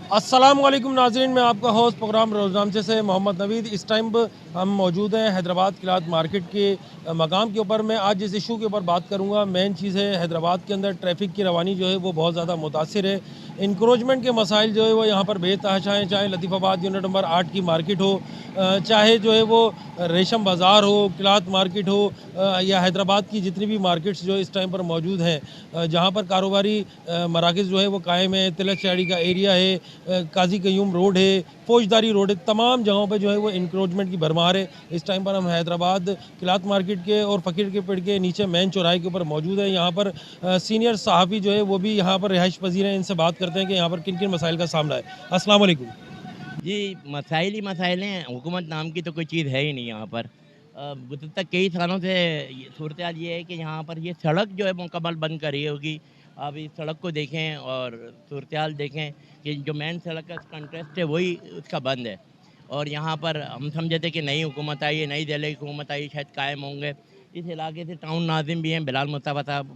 अस्सलाम वालेकुम नाज़रीन, मैं आपका होस्ट प्रोग्राम रोज़नामचे से मोहम्मद नवीद। इस टाइम हम मौजूद हैं हैदराबाद किलात मार्केट के मकाम के ऊपर। मैं आज जिस इशू के ऊपर बात करूंगा, मेन चीज़ है हैदराबाद के अंदर ट्रैफिक की रवानी जो है वो बहुत ज़्यादा मुतासिर है। इंक्रोचमेंट के मसाइल जो है वो यहाँ पर बेतहाशा हैं, चाहे लतीफ़ाबाद यूनिट नंबर 8 की मार्केट हो, चाहे जो है वो रेशम बाज़ार हो, किलात मार्केट हो, या हैदराबाद की जितनी भी मार्केट्स जो इस टाइम पर मौजूद हैं, जहाँ पर कारोबारी मराकज़ जो है वो कायम है। तिलक शहरी का एरिया है, काजी कयूम रोड है, फौजदारी रोड है, तमाम जगहों पे जो है वो इंक्रोचमेंट की भरमार है। इस टाइम पर हम हैदराबाद किलात मार्केट के और फ़कीर के पेड़ के नीचे मेन चौराहे के ऊपर मौजूद है। यहाँ पर सीनियर सहाफ़ी जो है वो भी यहाँ पर रिहाइश पज़ीर हैं। इनसे बात करते हैं कि यहाँ पर किन किन मसाइल का सामना है। अस्सलाम वालेकुम। जी, मसाइल ही मसाइल हैं, हुकूमत नाम की तो कोई चीज़ है ही नहीं यहाँ पर। गुज़श्ता कई सालों से ये सूरत-ए-हाल ये है कि यहाँ पर ये सड़क जो है मुकम्मल बंद करी होगी। आप इस सड़क को देखें और सूरत-ए-हाल देखें कि जो मेन सड़क का कंट्रेस्ट है वही उसका बंद है। और यहाँ पर हम समझे थे कि नई हुकूमत आई है, नई दिल्ली की हुकूमत आई शायद कायम होंगे। इस इलाके से टाउन नाज़िम भी हैं बिलाल मुस्तफ़ा साहब,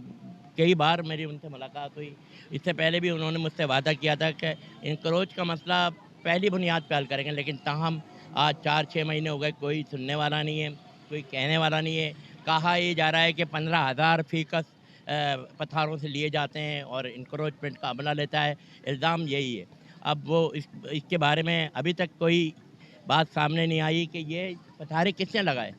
कई बार मेरी उनसे मुलाकात हुई। इससे पहले भी उन्होंने मुझसे वादा किया था कि इंक्रोच का मसला पहली बुनियाद पे हल करेंगे, लेकिन ताहम आज 4-6 महीने हो गए, कोई सुनने वाला नहीं है, कोई कहने वाला नहीं है। कहा ये जा रहा है कि 15,000 फ़ीकस पठारों से लिए जाते हैं और इंक्रोचमेंट का अमला लेता है, इल्ज़ाम यही है। अब वो इसके बारे में अभी तक कोई बात सामने नहीं आई कि ये पठारे किसने लगाए।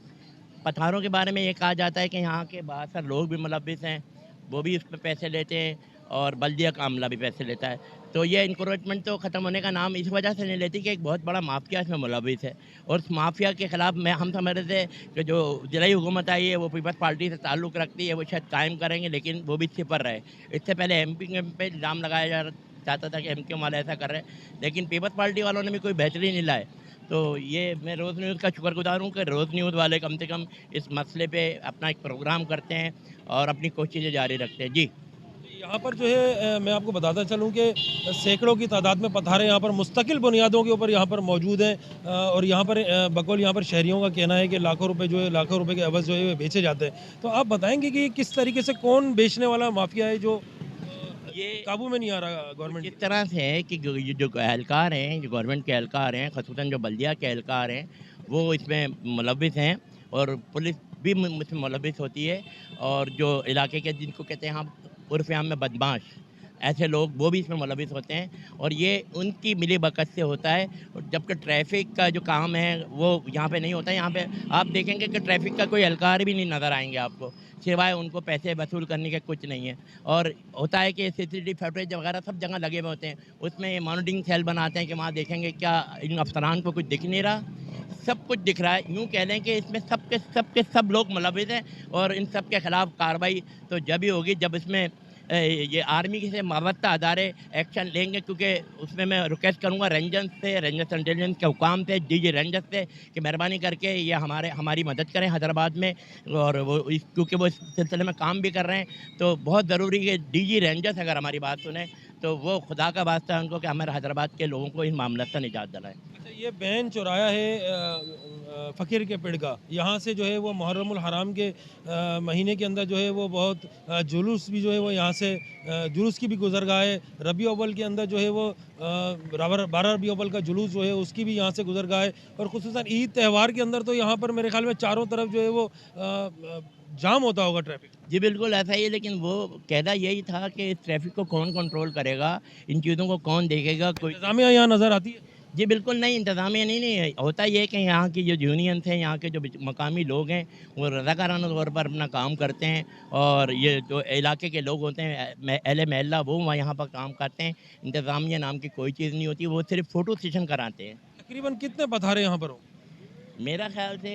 पठारों के बारे में ये कहा जाता है कि यहाँ के बहुत सारे लोग भी मुलविस हैं, वो भी उसमें पैसे लेते हैं और बल्दिया का अमला भी पैसे लेता है। तो ये इंक्रोचमेंट तो ख़त्म होने का नाम इस वजह से नहीं लेती कि एक बहुत बड़ा माफ़िया इसमें मुलविस है और उस माफ़िया के ख़िलाफ़ मैं हम समझ रहे थे कि जो ज़िलाई हुकूमत आई है वो पीपल्स पार्टी से ताल्लुक़ रखती है, वो शायद कायम करेंगे, लेकिन वो भी सिफ़र रहे। इससे पहले एमपी के पे इल्ज़ाम लगाया जाता था कि एमक्यू वाले ऐसा कर रहे हैं, लेकिन पीपल्स पार्टी वालों ने भी कोई बेहतरी नहीं लाए। तो ये मैं रोज़ न्यूज़ का शुक्रगुज़ार हूँ कि रोज़ न्यूज़ वाले कम से कम इस मसले पे अपना एक प्रोग्राम करते हैं और अपनी कोशिशें जारी रखते हैं। जी। यहाँ पर जो है मैं आपको बताता चलूँ कि सैकड़ों की तादाद में पठारे यहाँ पर मुस्तकिल बुनियादों के ऊपर यहाँ पर मौजूद हैं, और यहाँ पर बकौल यहाँ पर शहरियों का कहना है कि लाखों रुपए जो है, लाखों रुपए के एवज़ जो है वो बेचे जाते हैं। तो आप बताएँगे कि किस तरीके से कौन बेचने वाला माफ़िया है जो ये काबू में नहीं आ रहा कुछ गवर्नमेंट इस के? तरह से है कि ये जो एहलकार हैं, जो गवर्नमेंट के एहलकार हैं, ख़ुसूसन जो बल्दिया के एहलकार हैं, वो इसमें मुलविस हैं और पुलिस भी इसमें मुलविस होती है और जो इलाके के जिनको कहते हैं हम उर्फ़ आम में बदमाश, ऐसे लोग वो भी इसमें मुलविस होते हैं और ये उनकी मिलीभगत से होता है। और जबकि ट्रैफ़िक का जो काम है वो यहाँ पे नहीं होता है। यहाँ पे आप देखेंगे कि ट्रैफ़िक का कोई एहलकार भी नहीं नज़र आएँगे आपको, सिवाय उनको पैसे वसूल करने के कुछ नहीं है। और होता है कि सीसीटीवी फुटेज वगैरह सब जगह लगे हुए होते हैं, उसमें ये मॉनिटरिंग सेल बनाते हैं कि वहाँ देखेंगे क्या इन अफ़सरान को कुछ दिख नहीं रहा? सब कुछ दिख रहा है। यूँ कह लें कि इसमें सब लोग मुलविस हैं और इन सब के खिलाफ़ कार्रवाई तो जब ही होगी जब इसमें ये आर्मी से मावत्ता अदारे एक्शन लेंगे, क्योंकि उसमें मैं रिक्वेस्ट करूँगा रेंजर्स इंटेलिजेंस के हुकाम से, डीजी रेंजर्स से कि मेहरबानी करके ये हमारी मदद करें हैदराबाद में। और वो क्योंकि वो इस सिलसिले में काम भी कर रहे हैं, तो बहुत ज़रूरी है डीजी रेंजर्स अगर हमारी बात सुने तो वो खुदा का वास्ता है उनको कि हमारे हैदराबाद के लोगों को इस मामले से निजात दिलाएँ। अच्छा, ये बैन चौराया है फ़कीर के पेड़ का, यहाँ से जो है वो मुहर्रमुल हराम के महीने के अंदर जो है वो बहुत जुलूस भी जो है वो यहाँ से जुलूस की भी गुज़रगाह है। रबी अव्वल के अंदर जो है वो 12 रबी अव्वल का जुलूस जो है उसकी भी यहाँ से गुज़रगाह है, और ख़ुसूसन ईद त्यौहार के अंदर तो यहाँ पर मेरे ख़्याल में चारों तरफ जो है वो जाम होता होगा ट्रैफ़िक। जी, बिल्कुल ऐसा ही है, लेकिन वो कहना यही था कि इस ट्रैफ़िक को कौन कंट्रोल करेगा, इन चीज़ों को कौन देखेगा, कोई इंतज़ामिया यहाँ नज़र आती है? जी, बिल्कुल नहीं, इंतज़ामिया नहीं है। होता ये है कि यहाँ की जो यूनियंस हैं, यहाँ के जो मकामी लोग हैं, वो रज़ाकाराना तौर पर अपना काम करते हैं और ये जो इलाके के लोग होते हैं अहले महल्ला, वो वहाँ यहाँ पर काम करते हैं। इंतज़ामिया नाम की कोई चीज़ नहीं होती, वो सिर्फ़ फ़ोटो सेशन कराते हैं। तकरीबन कितने पथारे यहाँ पर होंगे? मेरा ख़्याल से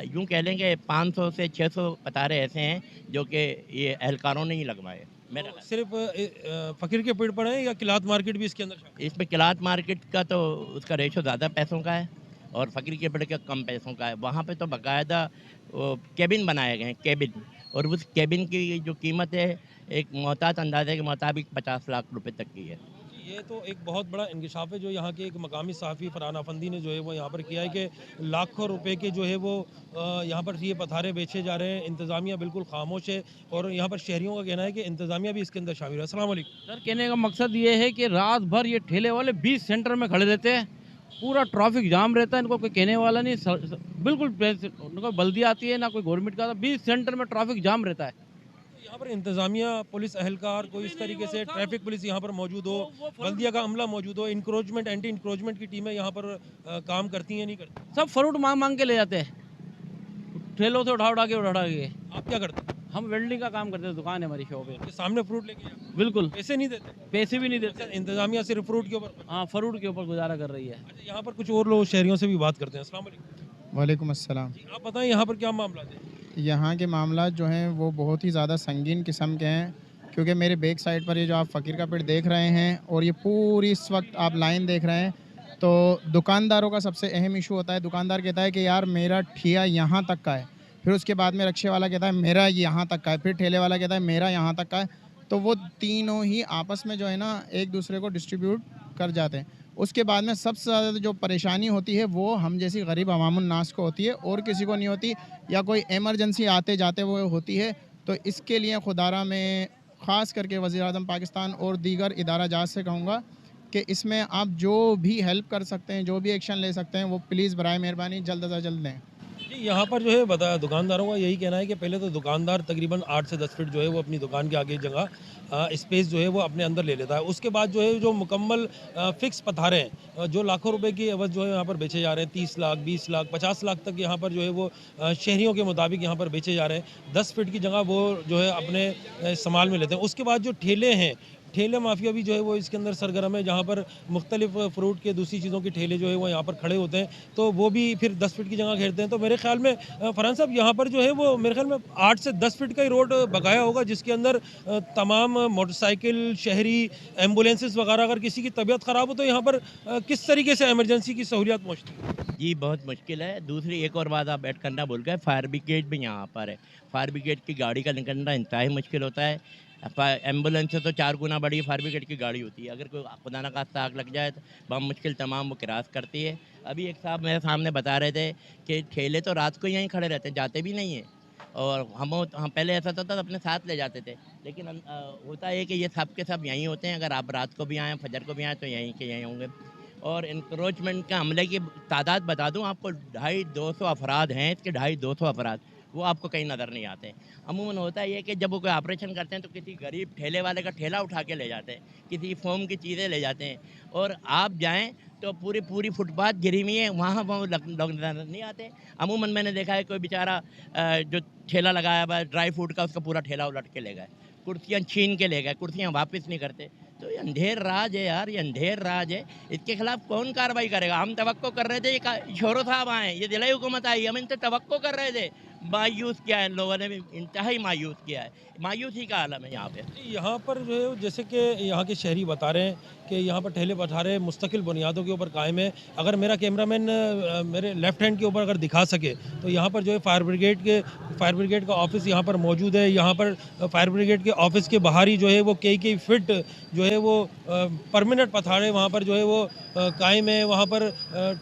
यूँ कह लें कि 500 से 600 पतारे ऐसे हैं, जो कि ये एहलकारों ने ही लगवाए, मेरा तो ख़्याल। सिर्फ़ फ़कीर के पेड़ पर हैं या किलात मार्केट भी इसके अंदर शामिल है? इसमें किलात मार्केट का तो उसका रेशो ज़्यादा पैसों का है और फ़कीर के पेड़ का कम पैसों का है। वहाँ पे तो बाकायदा वो केबिन बनाए गए हैं, केबिन, और उस केबिन की जो कीमत है एक मोहतात अंदाज़े के मुताबिक 50 लाख रुपए तक की है। ये तो एक बहुत बड़ा इंकशाफ है जो यहाँ के एक मकामी सहाफ़ी फरहान अफंदी ने जो है वो यहाँ पर किया है कि लाखों रुपए के जो है वो यहाँ पर ये पथारे बेचे जा रहे हैं। इंतज़ामिया बिल्कुल खामोश है और यहाँ पर शहरियों का कहना है कि इंतज़ामिया भी इसके अंदर शामिल है। अस्सलाम वालेकुम। सर कहने का मकसद ये है कि रात भर ये ठेले वाले 20 सेंटर में खड़े रहते हैं, पूरा ट्रैफिक जाम रहता है, इनको कोई कहने वाला नहीं। बिल्कुल उनको बल्दिया आती है ना कोई गवर्नमेंट का, 20 सेंटर में ट्रैफिक जाम रहता है। यहाँ पर इंतज़ामिया पुलिस एहलकार कोई इस तरीके से ट्रैफिक पुलिस यहाँ पर मौजूद हो, बल्दिया का अमला मौजूद हो, इंक्रोचमेंट एंटी इंक्रोचमेंट की टीमें यहाँ पर काम करती हैं नहीं करती? सब फ्रूट मांग मांग के ले जाते हैं, ठेलों से उठा के। आप क्या करते हैं? हम वेल्डिंग का काम करते हैं, दुकान है हमारी शॉप है। ये सामने फ्रूट लेके जाते हैं? बिल्कुल, पैसे नहीं देते? पैसे भी नहीं अच्छा, देते। इंतज़ामिया सिर्फ फ्रूट के ऊपर। हाँ, फ्रूट के ऊपर गुजारा कर रही है। अच्छा, यहाँ पर कुछ और लोग शहरियों से भी बात करते हैं। अस्सलाम वालेकुम। वालेकुम अस्सलाम। जी, आप बताएं यहाँ पर क्या मामला है? यहाँ के मामला जो हैं वो बहुत ही ज़्यादा संगीन किस्म के हैं, क्योंकि मेरे बैक साइड पर ये जो आप फ़कीर का पेड़ देख रहे हैं और ये पूरी इस वक्त आप लाइन देख रहे हैं, तो दुकानदारों का सबसे अहम इशू होता है। दुकानदार कहता है कि यार मेरा ठिया यहाँ तक का है, फिर उसके बाद में रक्शे वाला कहता है मेरा यहाँ तक का है, फिर ठेले वाला कहता है मेरा यहाँ तक का है। तो वो तीनों ही आपस में जो है ना एक दूसरे को डिस्ट्रीब्यूट कर जाते हैं। उसके बाद में सबसे ज़्यादा जो परेशानी होती है वो हम जैसी गरीब अवामुन नास को होती है, और किसी को नहीं होती, या कोई एमरजेंसी आते जाते वो होती है। तो इसके लिए खुदारा में ख़ास करके वज़ीर-ए-आज़म पाकिस्तान और दीगर इदारा जात से कहूँगा कि इसमें आप जो भी हेल्प कर सकते हैं, जो भी एक्शन ले सकते हैं, वो प्लीज़ बराए मेहरबानी जल्द से जल्द लें। जी, यहाँ पर जो है बता दुकानदारों का यही कहना है कि पहले तो दुकानदार तकरीबन 8 से 10 फीट जो है वो अपनी दुकान के आगे जगह स्पेस जो है वो अपने अंदर ले लेता है। उसके बाद जो है जो मुकम्मल फिक्स पथारे हैं जो लाखों रुपए की एवज़ जो है यहाँ पर बेचे जा रहे हैं, 30 लाख, 20 लाख, 50 लाख तक यहाँ पर जो है वो शहरियों के मुताबिक यहाँ पर बेचे जा रहे हैं। 10 फीट की जगह वो जो है अपने इस्तेमाल में लेते हैं। उसके बाद जो ठेले हैं, ठेले माफिया भी जो है वो इसके अंदर सरगर्म है, जहाँ पर मुख्तलिफ फ्रूट के दूसरी चीज़ों के ठेले जो है वो यहाँ पर खड़े होते हैं, तो वो भी फिर 10 फीट की जगह घेरते हैं। तो मेरे ख्याल में फरहान साहब यहाँ पर जो है वो मेरे ख्याल में 8 से 10 फीट का ही रोड बकाया होगा, जिसके अंदर तमाम मोटरसाइकिल, शहरी, एम्बुलेंसेस वगैरह अगर किसी की तबीयत ख़राब हो तो यहाँ पर किस तरीके से एमरजेंसी की सहूलियात पहुँचती है? जी, बहुत मुश्किल है। दूसरी एक और बात आप ऐड करना भूल गए, फायर ब्रिगेड भी यहाँ पर है। फायर ब्रिगेड की गाड़ी का निकलना इंतहाई मुश्किल होता है। एम्बुलेंस से तो 4 गुना बड़ी फायर ब्रिगेड की गाड़ी होती है। अगर कोई खुदा न खास्ता आग लग जाए तो मुश्किल तमाम वो क्रॉस करती है। अभी एक साहब मेरे सामने बता रहे थे कि ठेले तो रात को यहीं खड़े रहते हैं, जाते भी नहीं हैं। और हम पहले ऐसा होता था अपने साथ ले जाते थे, लेकिन होता है कि ये सब के सब यहीं होते हैं। अगर आप रात को भी आएँ, फजर को भी आएँ, तो यहीं के यहीं होंगे। और इंक्रोचमेंट का हमले की तादाद बता दूं आपको, 250 अफराद हैं। इसके 250 अफराद वो आपको कहीं नज़र नहीं आते। अमूमन होता है ये कि जब वो कोई ऑपरेशन करते हैं तो किसी गरीब ठेले वाले का ठेला उठा के ले जाते हैं, किसी फोम की चीज़ें ले जाते हैं, और आप जाएं तो पूरी फुटपाथ गिरी हुई है, वहाँ वो लोग नज़र नहीं आते। अमूमन मैंने देखा है कोई बेचारा जो ठेला लगाया हुआ है ड्राई फ्रूट का, उसका पूरा ठेला उलट के ले गए, कुर्सियाँ छीन के ले गए, कुर्सियाँ वापस नहीं करते। तो ये अंधेर राज है यार, ये अंधेर राज है। इसके खिलाफ कौन कार्रवाई करेगा? हम तवक्को कर रहे थे ये शोरो साहब आए, ये दिलाई हुकूमत आई, हम इनसे तवक्को कर रहे थे। मायूस किया है लोगों ने भी, इंतहाई मायूस किया है। मायूसी का आलम है यहाँ पे। यहाँ पर जो है जैसे कि यहाँ के शहरी बता रहे हैं कि यहाँ पर ठेले पठारे मुस्तकिल बुनियादों के ऊपर कायम है। अगर मेरा कैमरामैन मेरे लेफ्ट हैंड के ऊपर अगर दिखा सके तो यहाँ पर जो है फायर ब्रिगेड का ऑफिस यहाँ पर मौजूद है। यहाँ पर फायर ब्रिगेड के ऑफिस के बाहर ही जो है वो कई फिट जो है वो परमानेंट पथारे वहाँ पर जो है वो कायम है। वहाँ पर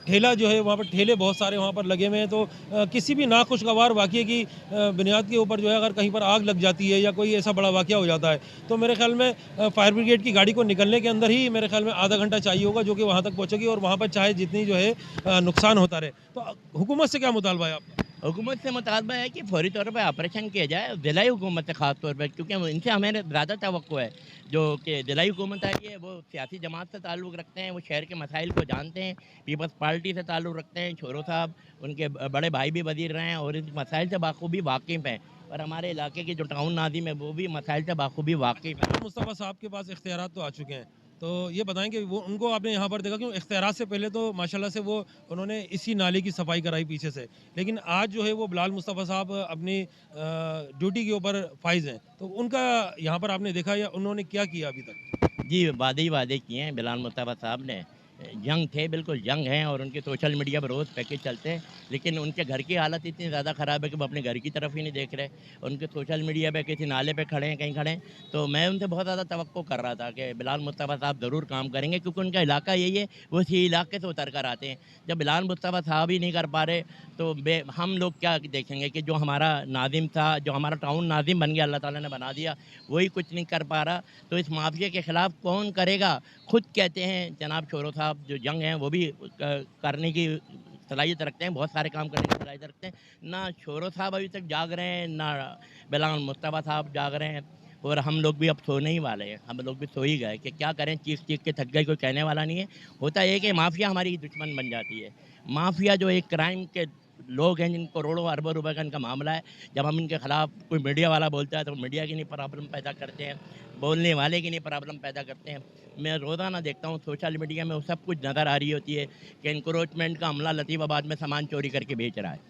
ठेला जो है, वहाँ पर ठेले बहुत सारे वहाँ पर लगे हुए हैं। तो किसी भी नाखुशगवार वाक़ये की बुनियाद के ऊपर जो है अगर कहीं पर आग लग जाती है या कोई ऐसा बड़ा वाक़या हो जाता है तो मेरे ख्याल में फायर ब्रिगेड की गाड़ी को निकलने के अंदर ही मेरे ख्याल में आधा घंटा चाहिए होगा, जो कि वहाँ तक पहुँचेगी और वहाँ पर चाहे जितनी जो है नुकसान होता रहे। तो हुकूमत से क्या मुतालबा है आपका? हुकूमत से मुतालबा है कि फौरी तौर पर ऑपरेशन किया जाए, दिलाई हुकूमत से ख़ास तौर पर, क्योंकि इनसे हमें ज़्यादा तवक्को है। जो कि दिलाई हुकूमत आई है वो सियासी जमात से ताल्लुक़ रखते हैं, वो शहर के मसाइल को जानते हैं, पीपल्स पार्टी से ताल्लुक़ रखते हैं। छोरो साहब उनके बड़े भाई भी वज़ीर रहे हैं और इस मसाइल से बाखूबी वाकिफ़ हैं। और हमारे इलाके के जो टाउन नाज़िम है वो भी मसाइल से बाखूबी वाकिफ़ हैं। मुस्तफ़ा साहब के पास इख्तियारात तो आ चुके हैं, तो ये बताएं कि वो उनको आपने यहाँ पर देखा, क्यों इख्तियारात से पहले तो माशाल्लाह से वो उन्होंने इसी नाले की सफाई कराई पीछे से, लेकिन आज जो है वो बिलाल मुस्तफ़ा साहब अपनी ड्यूटी के ऊपर फाइज हैं, तो उनका यहाँ पर आपने देखा या उन्होंने क्या किया अभी तक? जी, वादे किए हैं बिलाल मुस्तफ़ा साहब ने यंग थे, बिल्कुल यंग हैं और उनके सोशल मीडिया पर रोज़ पैकेज चलते हैं, लेकिन उनके घर की हालत इतनी ज़्यादा ख़राब है कि वो अपने घर की तरफ ही नहीं देख रहे। उनके सोशल मीडिया पे किसी नाले पे खड़े हैं, कहीं खड़े हैं, तो मैं उनसे बहुत ज़्यादा तवक्को कर रहा था कि बिलाल मुस्तफ़ा साहब ज़रूर काम करेंगे, क्योंकि उनका इलाका यही है, वो इसी इलाके से उतर कर आते हैं। जब बिलाल मुस्तफ़ा साहब ही नहीं कर पा रहे, तो हम लोग क्या देखेंगे कि जो हमारा नाज़िम था, जो हमारा टाउन नाज़िम बन गया, अल्लाह ताला ने बना दिया, वही कुछ नहीं कर पा रहा, तो इस माफिया के ख़िलाफ़ कौन करेगा? खुद कहते हैं जनाब छोरो साहब जो यंग हैं वो भी करने की सलाहियत रखते हैं, बहुत सारे काम करने की सलाहियत रखते हैं। ना छोरो साहब अभी तक जाग रहे हैं, ना बिलाल मुस्तफ़ा साहब जाग रहे हैं, और हम लोग भी अब सोने ही वाले हैं। हम लोग भी सो ही गए कि क्या करें, चीख-चीख के थक गए, कोई कहने वाला नहीं है। होता ये है कि माफिया हमारी दुश्मन बन जाती है। माफिया जो एक क्राइम के लोग हैं, जिन करोड़ों अरबों रुपए का इनका मामला है, जब हम इनके खिलाफ कोई मीडिया वाला बोलता है तो मीडिया की नहीं प्रॉब्लम पैदा करते हैं, बोलने वाले की नहीं प्रॉब्लम पैदा करते हैं। मैं रोज़ाना देखता हूँ सोशल मीडिया में वो सब कुछ नज़र आ रही होती है कि इंक्रोचमेंट का अमला लतीफ़ाबाद में सामान चोरी करके बेच रहा है।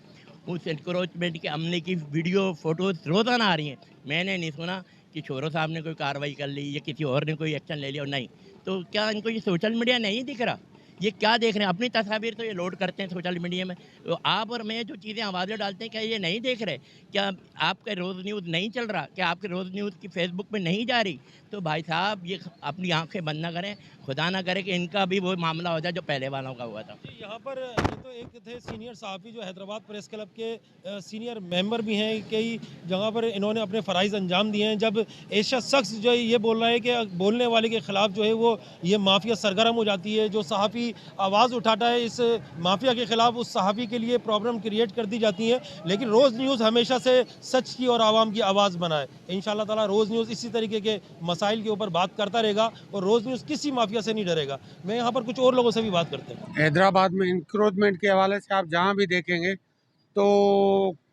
उस इंक्रोचमेंट के अमले की वीडियो फ़ोटोज़ रोज़ाना आ रही हैं। मैंने नहीं सुना कि छोरो साहब ने कोई कार्रवाई कर ली या किसी और ने कोई एक्शन ले लिया, और नहीं। तो क्या इनको ये सोशल मीडिया नहीं दिख रहा? ये क्या देख रहे हैं? अपनी तस्वीर तो ये लोड करते हैं सोशल मीडिया में। तो आप और मैं जो चीज़ें आवाज़ें डालते हैं, क्या ये नहीं देख रहे? क्या आपका रोज़ न्यूज़ नहीं चल रहा? क्या आपके रोज़ न्यूज़ की फ़ेसबुक पे नहीं जा रही? तो भाई साहब ये अपनी आँखें बंद ना करें, खुदा ना करे कि इनका भी वो मामला हो जाए जो पहले वालों का हुआ था। जी, यहाँ पर ये तो एक थे सीनियर सहाफ़ी जो हैदराबाद प्रेस क्लब के सीनियर मेंबर भी हैं। कई जगह पर इन्होंने अपने फ़राइज़ अंजाम दिए हैं। जब ऐसा शख्स जो है ये बोल रहा है कि बोलने वाले के ख़िलाफ़ जो है वो ये माफिया सरगर्म हो जाती है, जो सहाफ़ी आवाज़ उठाता है इस माफिया के ख़िलाफ़, उस सहाफ़ी के लिए प्रॉब्लम क्रिएट कर दी जाती है। लेकिन रोज़ न्यूज़ हमेशा से सच की और आवाम की आवाज़ बनाए। इंशाअल्लाह ताला रोज़ न्यूज़ इसी तरीके के मसाइल के ऊपर बात करता रहेगा और रोज़ न्यूज़ किसी माफिया से नहीं डरेगा। मैं यहाँ पर कुछ और लोगों से भी बात करते हैं। हैदराबाद में इंक्रोचमेंट के हवाले से आप जहाँ भी देखेंगे तो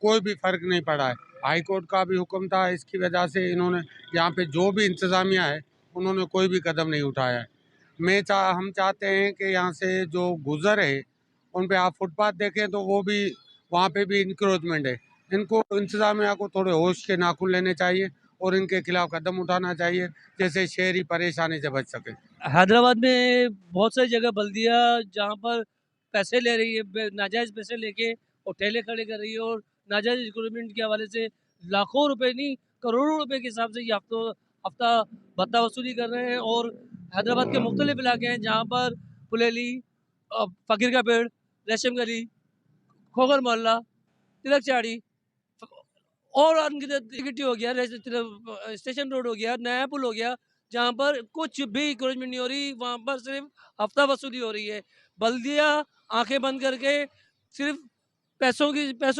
कोई भी फ़र्क नहीं पड़ा है। हाई कोर्ट का भी हुक्म था, इसकी वजह से इन्होंने यहाँ पे जो भी इंतज़ामिया है उन्होंने कोई भी कदम नहीं उठाया है। हम चाहते हैं कि यहाँ से जो गुज़र है उन पे आप फुटपाथ देखें तो वो भी वहाँ पे भी इंक्रोचमेंट है। इनको इंतज़ामिया को थोड़े होश के नाखून लेने चाहिए और इनके खिलाफ कदम उठाना चाहिए, जैसे शहरी परेशानी से बच सके। हैदराबाद में बहुत सारी जगह बल्दिया जहाँ पर पैसे ले रही है, नाजायज़ पैसे लेके और ठेले खड़े कर रही है, और नाजायज़ रिक्रूटमेंट के हवाले से लाखों रुपए नहीं करोड़ों रुपए के हिसाब से ये हफ्ता भत्ता वसूली कर रहे हैं। और हैदराबाद के मुख्तलिफ इलाके हैं जहाँ पर पुलेली, फ़कीर का पेड़, रेशम गली, खोगर मोहल्ला, तिलक चाड़ी और अनगिनती हो गया, स्टेशन रोड हो गया, नया पुल हो गया, जहाँ पर कुछ भी इंक्रोचमेंट नहीं हो रही, वहाँ पर सिर्फ हफ्ता वसूली हो रही है। बल्दिया आंखें बंद करके सिर्फ पैसों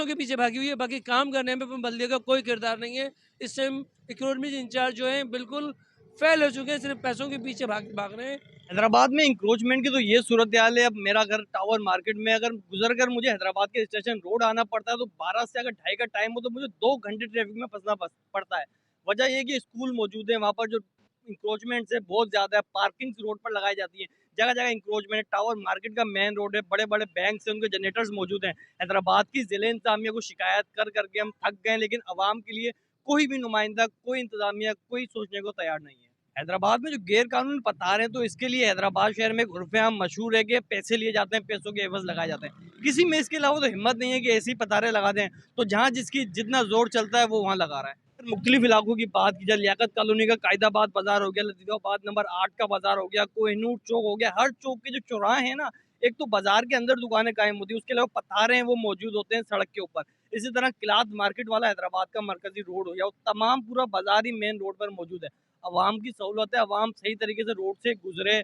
के पीछे भागी हुई है, बाकी काम करने में बल्दिया का कोई किरदार नहीं है। इस टाइम इकोनॉमिक इंचार्ज जो हैं बिल्कुल फेल हो चुके हैं, सिर्फ पैसों के पीछे भाग भाग रहे हैं। हैदराबाद में इंक्रोचमेंट की तो ये सूरत हाल है। अब मेरा घर टावर मार्केट में, अगर गुजर कर मुझे हैदराबाद के स्टेशन रोड आना पड़ता है तो 12 से अगर 2:30 का टाइम हो तो मुझे 2 घंटे ट्रैफिक में फंसना पड़ता है। वजह ये है कि स्कूल मौजूद है, वहाँ पर जो इंक्रोचमेंट है बहुत ज़्यादा है, पार्किंग रोड पर लगाई जाती है, जगह जगह इंक्रोचमेंट है। टावर मार्केट का मेन रोड है, बड़े बड़े बैंक से उनके जनरेटर्स मौजूद हैं। हैदराबाद की ज़िले इंतजामिया को शिकायत कर करके हम थक गए, लेकिन आवाम के लिए कोई भी नुमाइंदा, कोई इंतजामिया, कोई सोचने को तैयार नहीं है। हैदराबाद में जो गैर कानूनी पतार हैं, तो इसके लिए हैदराबाद शहर में एक उर्फ़ आम मशहूर है कि पैसे लिए जाते हैं, पैसों के एवज़ लगाए जाते हैं। किसी में इसके अलावा तो हिम्मत नहीं है कि ऐसी पतारें लगा दें, तो जहाँ जिसकी जितना ज़ोर चलता है वो वहाँ लगा रहा है। मुख्तलिफ इलाकों की बात की जाए, लियाकत कॉलोनी का कायदाबाद बाज़ार हो गया, लतीफ़ाबाद नंबर 8 का बाज़ार हो गया, कोहिनूर चौक हो गया, हर चौक के जो चौराहे हैं ना, एक तो बाज़ार के अंदर दुकानें कायम होती हैं, उसके अलावा पतारें हैं वो मौजूद होते हैं सड़क के ऊपर। इसी तरह किलात मार्केट वाला हैदराबाद का मरकज़ी रोड हो गया, वो तमाम पूरा बाज़ार ही मेन रोड पर मौजूद है। अवाम की सहूलत है, अवाम सही तरीके से रोड से गुजरे।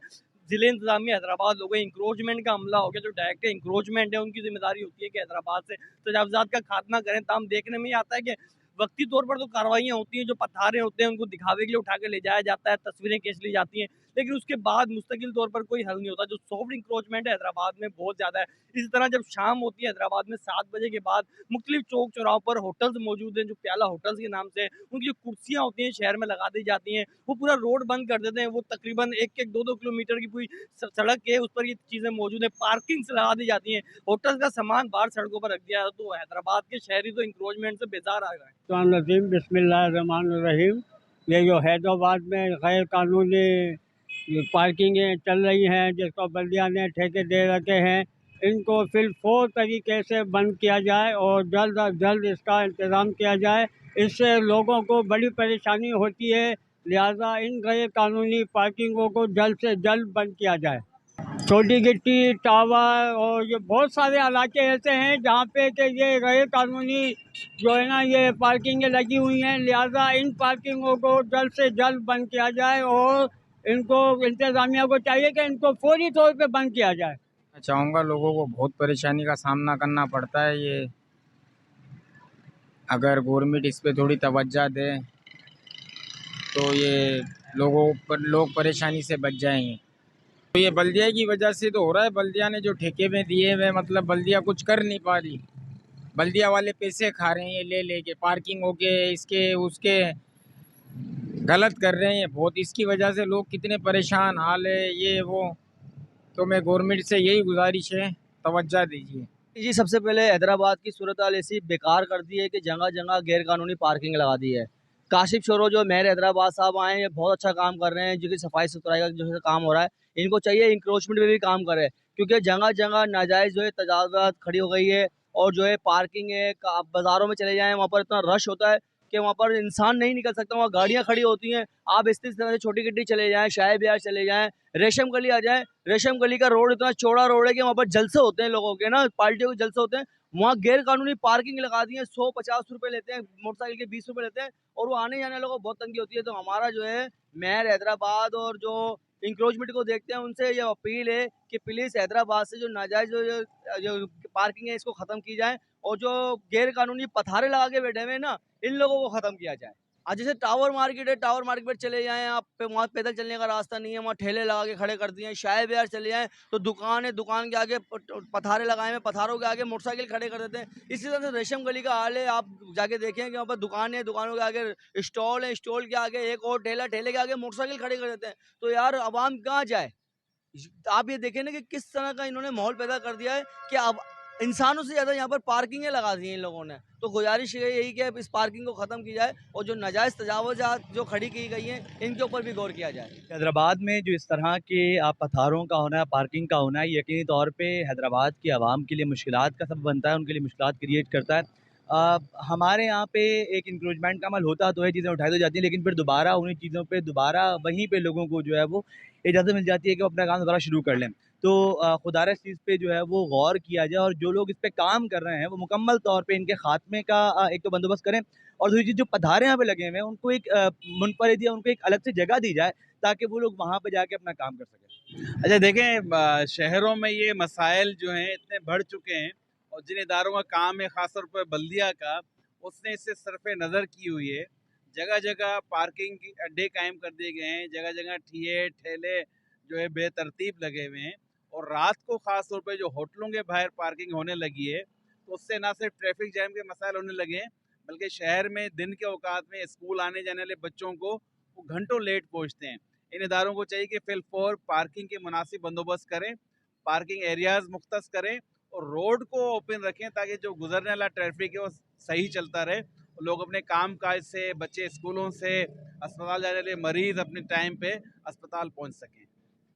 ज़िले इंतज़ामिया हैदराबाद हो गई, इंक्रोचमेंट का हमला हो गया, जो डायरेक्ट इंक्रोचमेंट है उनकी ज़िम्मेदारी होती है कि हैदराबाद से तजावुज़ात का खात्मा करें। ताहम देखने में ये आता है कि वक्ती तौर पर तो कार्रवाइयाँ होती हैं, जो पथारे होते हैं उनको दिखावे के लिए उठा के ले जाया जाता है, तस्वीरें खींच ली जाती हैं, लेकिन उसके बाद मुस्तकिल तौर पर कोई हल नहीं होता। जो सॉफ्ट इंक्रोचमेंट है हैदराबाद में बहुत ज़्यादा है। इसी तरह जब शाम होती है हैदराबाद में 7 बजे के बाद मुख्तलिफ चौक चौराहों पर होटल्स मौजूद हैं, जो प्याला होटल्स के नाम से, उनकी जो कुर्सियाँ होती हैं शहर में लगा दी जाती हैं, वो पूरा रोड बंद कर देते हैं। वो तकरीबन 1-1, 2-2 किलोमीटर की पूरी सड़क है, उस पर ये चीज़ें मौजूद हैं, पार्किंग्स लगा दी जाती हैं, होटल्स का सामान बाहर सड़कों पर रख दिया है। तो हैदराबाद के शहरी तो इंक्रोचमेंट से बेजार आ गए। नज़ीम बिस्मिल्लाहिर्रहमानिर्रहीम। ये जो हैदराबाद में गैर कानूनी पार्किंगें चल रही हैं जिसको बल्दिया ने ठेके दे रखे हैं, इनको फिलफोर तरीके से बंद किया जाए और जल्द अज जल्द इसका इंतज़ाम किया जाए। इससे लोगों को बड़ी परेशानी होती है, लिहाजा इन गैर कानूनी पार्किंगों को जल्द से जल्द बंद किया जाए। छोटी गिट्टी, टावर और ये बहुत सारे इलाके ऐसे हैं जहाँ पे कि ये गैर कानूनी जो है ना ये पार्किंगें लगी हुई हैं, लिहाजा इन पार्किंगों को जल्द से जल्द बंद किया जाए और इनको इंतज़ामिया को चाहिए कि इनको फौरी तौर पे बंद किया जाए। मैं चाहूँगा लोगों को बहुत परेशानी का सामना करना पड़ता है। ये अगर गवर्नमेंट इस पे थोड़ी तवज्जो दे तो ये लोग परेशानी से बच जाएंगे। तो ये बल्दिया की वजह से तो हो रहा है। बल्दिया ने जो ठेके में दिए हुए, मतलब बल्दिया कुछ कर नहीं पा रही। बल्दिया वाले पैसे खा रहे हैं ये ले लेके, पार्किंग हो के इसके उसके गलत कर रहे हैं बहुत। इसकी वजह से लोग कितने परेशान हाल है ये वो। तो मैं गवर्नमेंट से यही गुजारिश है, तवज्जो दीजिए। जी, सबसे पहले हैदराबाद की सूरत हाल ऐसी बेकार कर दी है कि जगह जगह गैर कानूनी पार्किंग लगा दी है। काशिफ शोरो जो मेयर हैदराबाद साहब आए हैं, ये बहुत अच्छा काम कर रहे हैं, जो कि सफाई सुथराई का जो है काम हो रहा है। इनको चाहिए इंक्रोचमेंट में भी काम करे, क्योंकि जगह जगह नाजायज़ जो है तजावज़ात खड़ी हो गई है। और जो है पार्किंग है, बाज़ारों में चले जाएँ वहाँ पर इतना रश होता है कि वहाँ पर इंसान नहीं निकल सकता, वहाँ गाड़ियाँ खड़ी होती हैं। आप इस तरह से छोटी गिट्टी चले जाएँ, शाही बाज़ार चले जाएँ, रेशम गली आ जाएँ, रेशम गली का रोड इतना चौड़ा रोड है कि वहाँ पर जलसे होते हैं लोगों के ना, पार्टियों के जलसे होते हैं। वहाँ गैर कानूनी पार्किंग लगा दी है, 150 रुपये लेते हैं, मोटरसाइकिल के 20 रुपये लेते हैं और वो आने जाने वालों को बहुत तंगी होती है। तो हमारा जो है मेयर हैदराबाद और जो इंक्रोचमेंट को देखते हैं उनसे ये अपील है कि प्लीज़ हैदराबाद से जो नाजायज़ जो पार्किंग है इसको ख़त्म की जाए और जो गैर कानूनी पथारे लगा के बैठे हुए हैं ना, इन लोगों को ख़त्म किया जाए। आज जैसे टावर मार्केट है, टावर मार्केट पर चले जाएँ आप, पे वहाँ पैदल चलने का रास्ता नहीं है, वहाँ ठेले लगा के खड़े कर दिए हैं। शाही बाज़ार चले जाएँ तो दुकान है, दुकान के आगे पथारे लगाए हैं, पथारों के आगे मोटरसाइकिल खड़े कर देते हैं। इसी तरह से रेशम गली का हाल है, आप जाके देखें कि वहाँ पर दुकानें हैं, दुकानों के आगे स्टॉल है, स्टॉल के आगे एक और ठेला, ठेले के आगे मोटरसाइकिल खड़े कर देते हैं। तो यार आवाम कहाँ जाए? आप ये देखें ना कि किस तरह का इन्होंने माहौल पैदा कर दिया है कि अब इंसानों से ज़्यादा यहाँ पर पार्किंगें लगा दी हैं इन लोगों ने। तो गुजारिश यही कि अब इस पार्किंग को ख़त्म की जाए और जो नाजायज़ तजावुज़ात जो खड़ी की गई हैं इनके ऊपर भी गौर किया जाए। हैदराबाद में जो इस तरह के पथारों का होना, पार्किंग का होना, यकीनी तौर पे हैदराबाद की आवाम के लिए मुश्किलात का सबब बनता है, उनके लिए मुश्किलात क्रिएट करता है। हमारे यहाँ पे एक इंक्रोचमेंट का अमल होता तो है, चीज़ें उठाई तो जाती हैं, लेकिन फिर दोबारा उन्हीं चीज़ों पे दोबारा वहीं पे लोगों को जो है वो इजाज़त मिल जाती है कि वो अपना काम दोबारा शुरू कर लें। तो खुदारा इस चीज़ पे जो है वो गौर किया जाए और जो लोग इस पे काम कर रहे हैं वो मुकम्मल तौर पे इनके खात्मे का एक तो बंदोबस्त करें और दूसरी चीज़ जो पधारे यहाँ पे लगे हुए हैं उनको एक मुनफरिद या उनको एक अलग से जगह दी जाए ताकि वो लोग वहाँ पे जाके अपना काम कर सकें। अच्छा देखें, शहरों में ये मसाइल जो हैं इतने बढ़ चुके हैं और जिन इदारों का काम है ख़ासतौर पर बल्दिया का, उसने इससे सरफ़ नज़र की हुई है। जगह जगह पार्किंग की अड्डे कायम कर दिए गए हैं, जगह जगह ठेले जो है बेतरतीब लगे हुए हैं और रात को ख़ास तौर पे जो होटलों के बाहर पार्किंग होने लगी है तो उससे ना सिर्फ ट्रैफिक जैम के मसाइल होने लगे हैं बल्कि शहर में दिन के औकात में स्कूल आने जाने वाले बच्चों को वो घंटों लेट पहुंचते हैं। इन इदारों को चाहिए कि फिलफौर पार्किंग के मुनासिब बंदोबस्त करें, पार्किंग एरियाज़ मुख्तस करें और रोड को ओपन रखें ताकि जो गुजरने वाला ट्रैफिक है वो सही चलता रहे। लोग अपने काम काज से, बच्चे स्कूलों से, अस्पताल जाने वाले मरीज़ अपने टाइम पे अस्पताल पहुंच सकें।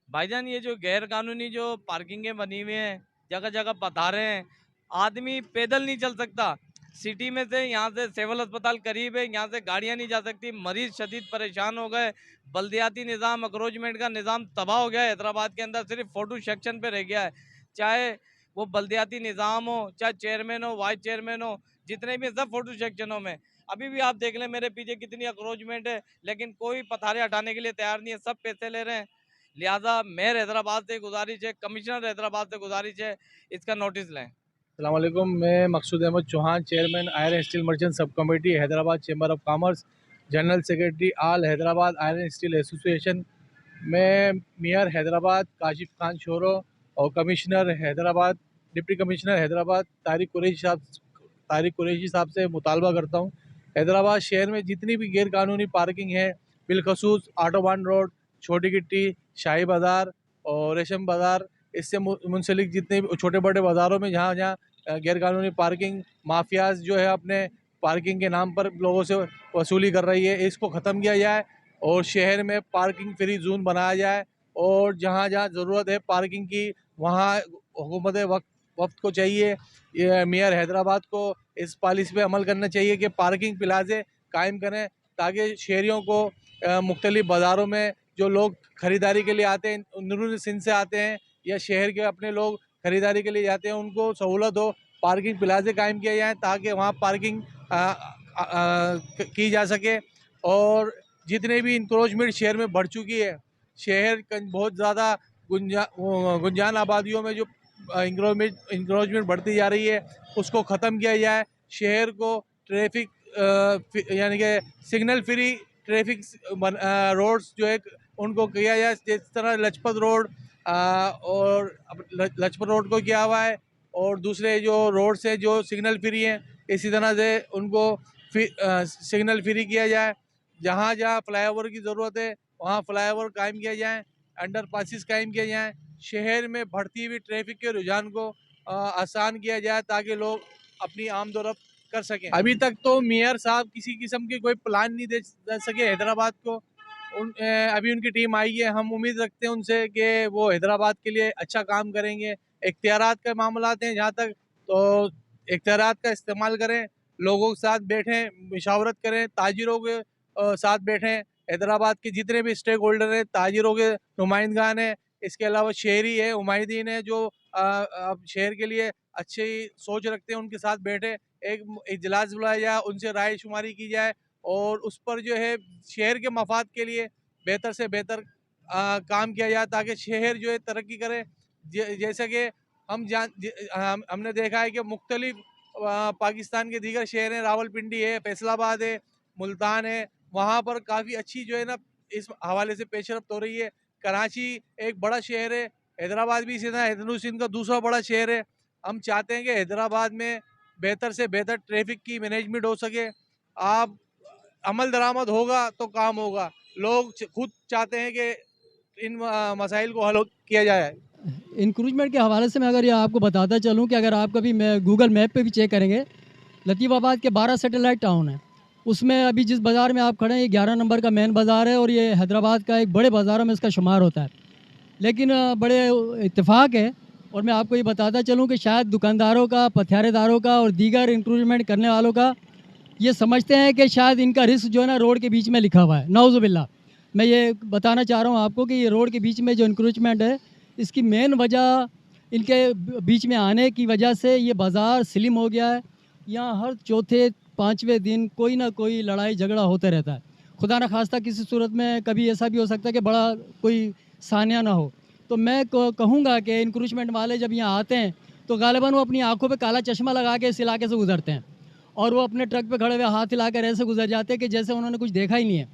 भाईजान ये जो गैर कानूनी जो पार्किंगें बनी हुई हैं, जगह जगह पथारे हैं, आदमी पैदल नहीं चल सकता। सिटी में से यहाँ से सिविल अस्पताल करीब है, यहाँ से गाड़ियाँ नहीं जा सकती, मरीज शदीद परेशान हो गए। बल्दियाती निज़ाम, अक्रोचमेंट का निज़ाम तबाह हो गया है। हैदराबाद के अंदर सिर्फ फ़ोटो सेक्शन पे रह गया है, चाहे वो बल्दियाती निज़ाम हो, चाहे चेयरमैन हो, वाइस चेयरमैन हो, जितने भी सब फ़ोटो सेक्शनों में। अभी भी आप देख लें मेरे पीछे कितनी अक्रोचमेंट है, लेकिन कोई पथारे हटाने के लिए तैयार नहीं है, सब पैसे ले रहे हैं। लिहाजा मेयर हैदराबाद से गुजारिश है, कमिश्नर हैदराबाद से गुजारिश है, इसका नोटिस लें। अस्सलाम वालेकुम, मैं Maqsood Ahmed Chauhan, chairman iron steel merchant sub committee Hyderabad chamber of commerce, general secretary all Hyderabad iron steel association. मैं मेयर हैदराबाद काशिफ खान शोरो और commissioner Hyderabad, deputy commissioner Hyderabad Tariq Qureshi sahab से मुतालबा करता हूँ, हैदराबाद शहर में जितनी भी गैर कानूनी पार्किंग है, बिलखसूस ऑटोबान रोड, छोटी गिट्टी, शाही बाज़ार और रेशम बाज़ार, इससे मुंसलिक जितने भी छोटे बड़े बाज़ारों में जहाँ जहाँ गैर कानूनी पार्किंग माफियाज जो है अपने पार्किंग के नाम पर लोगों से वसूली कर रही है, इसको ख़त्म किया जाए और शहर में पार्किंग फ्री जोन बनाया जाए और जहाँ जहाँ ज़रूरत है पार्किंग की वहाँ हुकूमत वक्त को चाहिए, ये मेयर हैदराबाद को इस पॉलिसी पे अमल करना चाहिए कि पार्किंग प्लाजे कायम करें, ताकि शहरियों को मुख्तलिफ बाज़ारों में जो लोग ख़रीदारी के लिए आते हैं, अंदरूनी सिंध से आते हैं या शहर के अपने लोग ख़रीदारी के लिए जाते हैं, उनको सहूलत हो, पार्किंग प्लाजे कायम किए जाएँ ताकि वहाँ पार्किंग की जा सके। और जितने भी इंक्रोचमेंट शहर में बढ़ चुकी है, शहर बहुत ज़्यादा गुंजान आबादियों में जो इंक्रोचमेंट बढ़ती जा रही है, उसको ख़त्म किया जाए। शहर को ट्रैफिक यानी कि सिग्नल फ्री ट्रैफिक रोड्स जो है उनको किया जाए, जिस तरह लजपत रोड और लजपत रोड को किया हुआ है, और दूसरे जो रोड्स हैं जो सिग्नल फ्री हैं, इसी तरह से उनको सिग्नल फ्री किया जाए। जहाँ जहाँ फ्लाईओवर की ज़रूरत है वहाँ फ्लाईओवर कायम किया जाए, अंडर पासिस कायम किए जाएँ, शहर में बढ़ती हुई ट्रैफिक के रुझान को आसान किया जाए ताकि लोग अपनी आमदोरफ्त कर सकें। अभी तक तो मेयर साहब किसी किस्म की कोई प्लान नहीं दे सके हैदराबाद को। अभी उनकी टीम आई है, हम उम्मीद रखते हैं उनसे कि वो हैदराबाद के लिए अच्छा काम करेंगे। इख्तियारात का मामला हैं जहाँ तक, तो इख्तियारात का इस्तेमाल करें, लोगों के साथ बैठें, मशावरत करें, ताजिरों के साथ बैठें। हैदराबाद के जितने भी स्टेक होल्डर हैं, ताजिरों के नुमाइंदगान हैं, इसके अलावा शहरी है, उमायदीन है जो अब शहर के लिए अच्छी सोच रखते हैं, उनके साथ बैठे एक इजलास बुलाया जाए, उनसे राय शुमारी की जाए और उस पर जो है शहर के मफाद के लिए बेहतर से बेहतर काम किया जाए ताकि शहर जो है तरक्की करे। जैसे कि हमने देखा है कि मुख्तलिफ पाकिस्तान के दीगर शहर हैं, रावलपिंडी है, फैसलाबाद है, मुल्तान है, वहाँ पर काफ़ी अच्छी जो है ना इस हवाले से पेशरफ्त हो रही है। कराची एक बड़ा शहर है, हैदराबाद भी इसी तरह हैदराबाद सिंध का दूसरा बड़ा शहर है। हम चाहते हैं कि हैदराबाद में बेहतर से बेहतर ट्रैफिक की मैनेजमेंट हो सके। आप अमल दरामद होगा तो काम होगा। लोग खुद चाहते हैं कि इन मसाइल को हल किया जाए। इंक्रूजमेंट के हवाले से मैं अगर ये आपको बताता चलूँ कि अगर आप कभी मैं गूगल मैप पे भी चेक करेंगे, लतीफ़ाबाद के 12 सैटेलाइट टाउन है, उसमें अभी जिस बाज़ार में आप खड़े हैं ये 11 नंबर का मेन बाज़ार है और ये हैदराबाद का एक बड़े बाज़ारों में इसका शुमार होता है। लेकिन बड़े इत्तेफाक है और मैं आपको ये बताता चलूँ कि शायद दुकानदारों का, पथियारेदारों का और दीगर इंक्रूजमेंट करने वालों का ये समझते हैं कि शायद इनका रिस्क जो है ना रोड के बीच में लिखा हुआ है। नौज़ुबिल्लाह, मैं ये बताना चाह रहा हूँ आपको कि ये रोड के बीच में जो इंक्रोचमेंट है, इसकी मेन वजह इनके बीच में आने की वजह से ये बाज़ार स्लिम हो गया है। यहाँ हर चौथे पाँचवें दिन कोई ना कोई लड़ाई झगड़ा होते रहता है। खुदा न खास्ता किसी सूरत में कभी ऐसा भी हो सकता है कि बड़ा कोई सानिया ना हो। तो मैं कहूँगा कि इंक्रोचमेंट वाले जब यहाँ आते हैं तो गालिबन वो अपनी आंखों पे काला चश्मा लगा के इस इलाके से गुजरते हैं और वो अपने ट्रक पे खड़े हुए हाथ हिला कर ऐसे गुजर जाते हैं कि जैसे उन्होंने कुछ देखा ही नहीं है।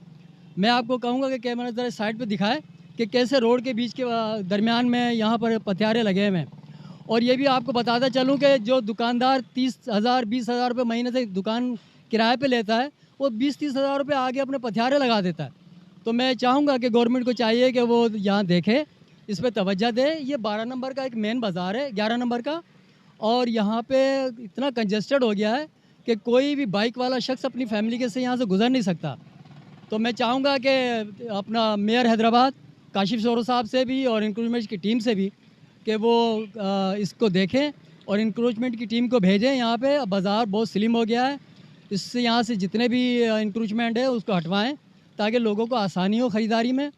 मैं आपको कहूँगा कि कैमरा ज़रा साइड पे दिखाए कि कैसे रोड के बीच के दरमियान में यहाँ पर पथियारे लगे हुए हैं। और ये भी आपको बताता चलूँ कि जो दुकानदार 30,000 20,000 रुपये महीने से दुकान किराए पे लेता है, वो 20-30 हज़ार रुपये आगे अपने पथियारे लगा देता है। तो मैं चाहूँगा कि गवर्नमेंट को चाहिए कि वो यहाँ देखे, इस पर तवज्जो दे। ये 12 नंबर का एक मेन बाज़ार है, 11 नंबर का, और यहाँ पे इतना कंजस्टेड हो गया है कि कोई भी बाइक वाला शख्स अपनी फैमिली के से यहाँ से गुजर नहीं सकता। तो मैं चाहूँगा कि अपना मेयर हैदराबाद काशिफ सोरो साहब से भी और इंक्रोचमेंट की टीम से भी कि वो इसको देखें और इंक्रोचमेंट की टीम को भेजें यहाँ पे। बाज़ार बहुत स्लिम हो गया है, इससे यहाँ से जितने भी इंक्रोचमेंट है उसको हटवाएं ताकि लोगों को आसानी हो ख़रीदारी में।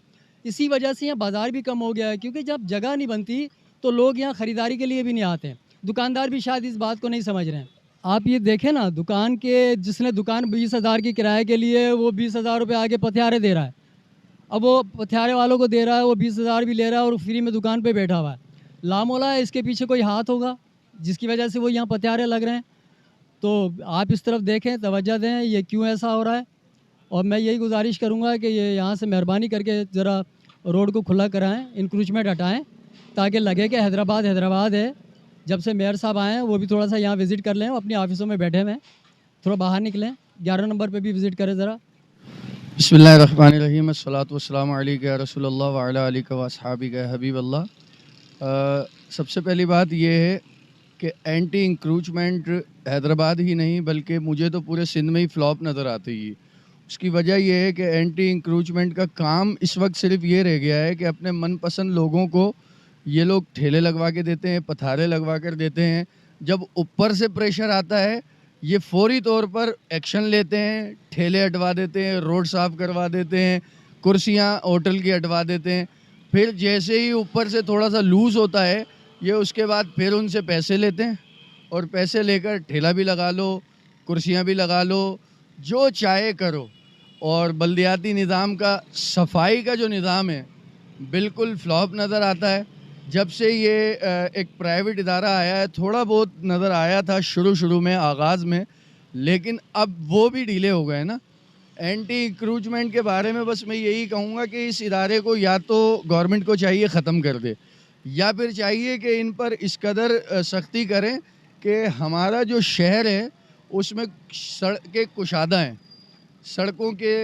इसी वजह से यहाँ बाज़ार भी कम हो गया है, क्योंकि जब जगह नहीं बनती तो लोग यहाँ ख़रीदारी के लिए भी नहीं आते। दुकानदार भी शायद इस बात को नहीं समझ रहे हैं। आप ये देखें ना, दुकान के जिसने दुकान 20,000 की किराए के लिए वो 20,000 रुपये आगे पथियारे दे रहा है। अब वो पथियारे वालों को दे रहा है, वो 20,000 भी ले रहा है और फ्री में दुकान पे बैठा हुआ है। लामोला है, इसके पीछे कोई हाथ होगा जिसकी वजह से वो यहाँ पथियारे लग रहे हैं। तो आप इस तरफ देखें, तवज्जो दें, ये क्यों ऐसा हो रहा है। और मैं यही गुजारिश करूँगा कि ये यहाँ से मेहरबानी करके ज़रा रोड को खुला कराएँ, इंक्रोचमेंट हटाएँ, ताकि लगे कि हैदराबाद हैदराबाद है। जब से मेयर साहब आए हैं वो भी थोड़ा सा यहाँ विज़िट कर लें, अपनी ऑफिसों में बैठे हुए हैं, थोड़ा बाहर निकलें, 11 नंबर पे भी विज़िट करें ज़रा। बिस्मिल्लाहिर्रहमानिर्रहीम, अस्सलातु वस्सलामु अलैका या रसूलल्लाह व अला आलिका व अस्हाबिका या हबीबल्लाह। सबसे पहली बात ये है कि एंटी इंक्रोचमेंट हैदराबाद ही नहीं बल्कि मुझे तो पूरे सिंध में ही फ्लॉप नज़र आती है। उसकी वजह ये है कि एंटी इंक्रोचमेंट का काम इस वक्त सिर्फ ये रह गया है कि अपने मनपसंद लोगों को ये लोग ठेले लगवा के देते हैं, पथारे लगवा कर देते हैं। जब ऊपर से प्रेशर आता है ये फौरी तौर पर एक्शन लेते हैं, ठेले हटवा देते हैं, रोड साफ़ करवा देते हैं, कुर्सियाँ होटल की हटवा देते हैं। फिर जैसे ही ऊपर से थोड़ा सा लूज़ होता है ये उसके बाद फिर उनसे पैसे लेते हैं और पैसे लेकर ठेला भी लगा लो, कुर्सियाँ भी लगा लो, जो चाहे करो। और बल्दियाती निज़ाम का सफाई का जो निज़ाम है बिल्कुल फ्लॉप नज़र आता है। जब से ये एक प्राइवेट इदारा आया है थोड़ा बहुत नज़र आया था शुरू में आगाज़ में, लेकिन अब वो भी ढीले हो गए ना। एंटी इंक्रोचमेंट के बारे में बस मैं यही कहूँगा कि इस इदारे को या तो गवर्नमेंट को चाहिए ख़त्म कर दे या फिर चाहिए कि इन पर इस कदर सख्ती करें कि हमारा जो शहर है उसमें सड़कें कुशादा हैं, सड़कों के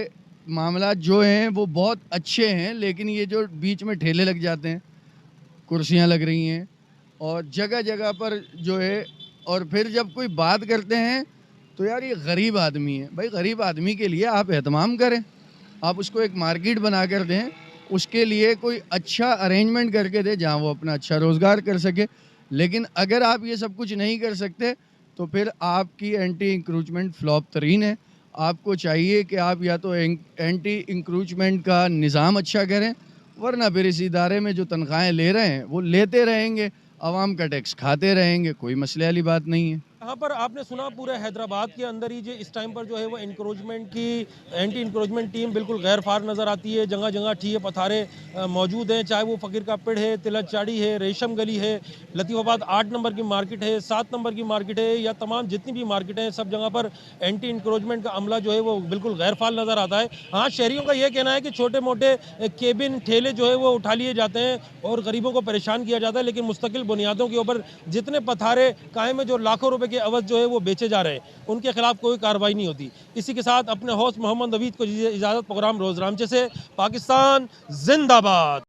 मामला जो हैं वो बहुत अच्छे हैं, लेकिन ये जो बीच में ठेले लग जाते हैं, कुर्सियां लग रही हैं और जगह जगह पर जो है, और फिर जब कोई बात करते हैं तो यार ये गरीब आदमी है। भाई गरीब आदमी के लिए आप एहतमाम करें, आप उसको एक मार्केट बना कर दें, उसके लिए कोई अच्छा अरेंजमेंट करके दें जहां वो अपना अच्छा रोज़गार कर सके। लेकिन अगर आप ये सब कुछ नहीं कर सकते तो फिर आपकी एंटी इंक्रोचमेंट फ्लॉप तरीन है। आपको चाहिए कि आप या तो एंटी इंक्रोचमेंट का निज़ाम अच्छा करें, वरना फिर इस इदारे में जो तनख्वाहें ले रहे हैं वो लेते रहेंगे, आवाम का टैक्स खाते रहेंगे, कोई मसले वाली बात नहीं है। यहाँ पर आपने सुना पूरे हैदराबाद के अंदर ही जो इस टाइम पर जो है वो इंक्रोचमेंट की एंटी इंक्रोचमेंट टीम बिल्कुल गैर फार नज़र आती है। जगह जगह ठीके पथारे मौजूद हैं, चाहे वो फ़कीर का पेड़ है, तिलक चाड़ी है, रेशम गली है, लतीफ़ाबाद 8 नंबर की मार्केट है, 7 नंबर की मार्केट है, या तमाम जितनी भी मार्केट हैं सब जगह पर एंटी इंक्रोचमेंट का अमला जो है वो बिल्कुल गैर फाल नज़र आता है। हाँ, शहरियों का ये कहना है कि छोटे मोटे केबिन ठेले जो है वो उठा लिए जाते हैं और गरीबों को परेशान किया जाता है, लेकिन मुस्तकिल बुनियादों के ऊपर जितने पथारे कायम है जो लाखों रुपए के अवध जो है वो बेचे जा रहे हैं, उनके खिलाफ कोई कार्रवाई नहीं होती। इसी के साथ अपने होस्ट मोहम्मद नवीद को इजाज़त। प्रोग्राम रोज़ रामचे से, पाकिस्तान जिंदाबाद।